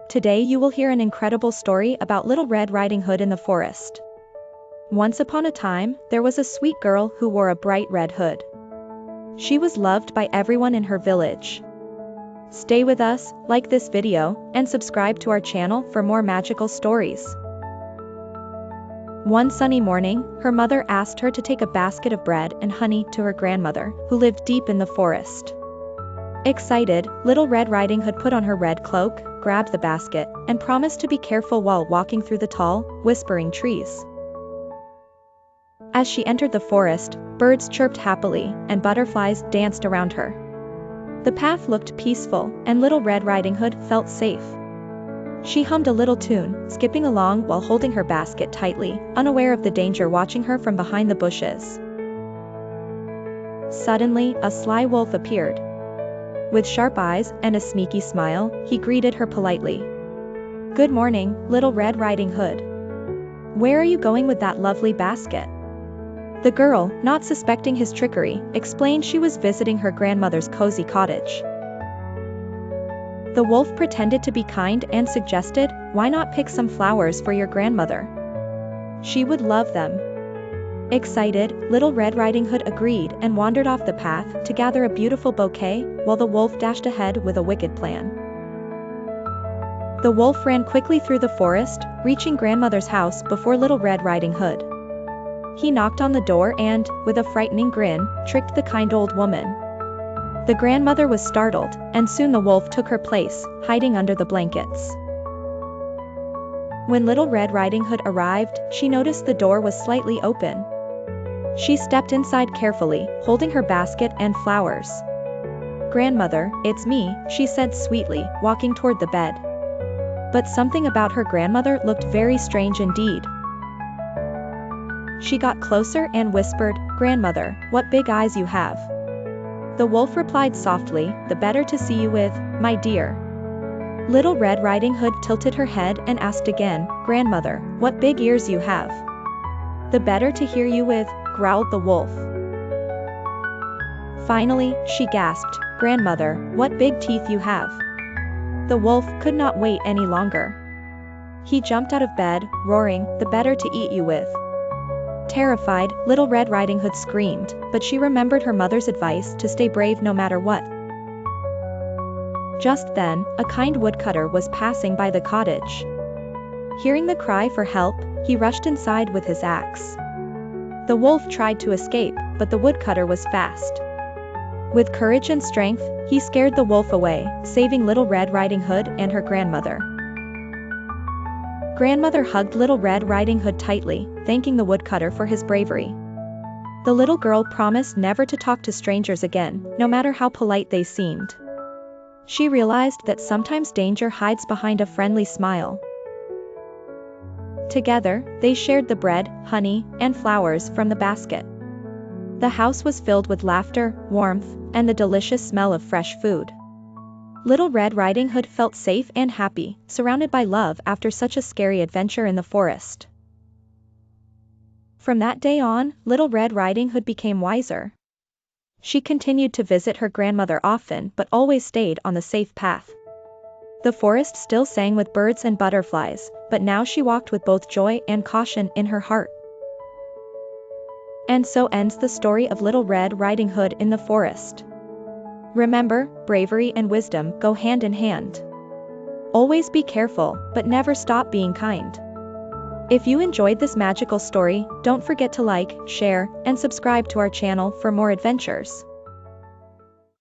Today you will hear an incredible story about Little Red Riding Hood in the forest. Once upon a time, there was a sweet girl who wore a bright red hood. She was loved by everyone in her village. Stay with us, like this video, and subscribe to our channel for more magical stories. One sunny morning, her mother asked her to take a basket of bread and honey to her grandmother, who lived deep in the forest. Excited, Little Red Riding Hood put on her red cloak, grabbed the basket, and promised to be careful while walking through the tall, whispering trees. As she entered the forest, birds chirped happily, and butterflies danced around her. The path looked peaceful, and Little Red Riding Hood felt safe. She hummed a little tune, skipping along while holding her basket tightly, unaware of the danger watching her from behind the bushes. Suddenly, a sly wolf appeared. With sharp eyes and a sneaky smile, he greeted her politely. "Good morning, Little Red Riding Hood. Where are you going with that lovely basket?" The girl, not suspecting his trickery, explained she was visiting her grandmother's cozy cottage. The wolf pretended to be kind and suggested, "Why not pick some flowers for your grandmother? She would love them." Excited, Little Red Riding Hood agreed and wandered off the path to gather a beautiful bouquet, while the wolf dashed ahead with a wicked plan. The wolf ran quickly through the forest, reaching grandmother's house before Little Red Riding Hood. He knocked on the door and, with a frightening grin, tricked the kind old woman. The grandmother was startled, and soon the wolf took her place, hiding under the blankets. When Little Red Riding Hood arrived, she noticed the door was slightly open. She stepped inside carefully, holding her basket and flowers. "Grandmother, it's me," she said sweetly, walking toward the bed. But something about her grandmother looked very strange indeed. She got closer and whispered, "Grandmother, what big eyes you have." The wolf replied softly, "The better to see you with, my dear." Little Red Riding Hood tilted her head and asked again, "Grandmother, what big ears you have." "The better to hear you with," growled the wolf. Finally, she gasped, "Grandmother, what big teeth you have." The wolf could not wait any longer. He jumped out of bed, roaring, "The better to eat you with." Terrified, Little Red Riding Hood screamed, but she remembered her mother's advice to stay brave no matter what. Just then, a kind woodcutter was passing by the cottage. Hearing the cry for help, he rushed inside with his axe. The wolf tried to escape, but the woodcutter was fast. With courage and strength, he scared the wolf away, saving Little Red Riding Hood and her grandmother. Grandmother hugged Little Red Riding Hood tightly, thanking the woodcutter for his bravery. The little girl promised never to talk to strangers again, no matter how polite they seemed. She realized that sometimes danger hides behind a friendly smile. Together, they shared the bread, honey, and flowers from the basket. The house was filled with laughter, warmth, and the delicious smell of fresh food. Little Red Riding Hood felt safe and happy, surrounded by love after such a scary adventure in the forest. From that day on, Little Red Riding Hood became wiser. She continued to visit her grandmother often but always stayed on the safe path. The forest still sang with birds and butterflies, but now she walked with both joy and caution in her heart. And so ends the story of Little Red Riding Hood in the forest. Remember, bravery and wisdom go hand in hand. Always be careful, but never stop being kind. If you enjoyed this magical story, don't forget to like, share, and subscribe to our channel for more adventures.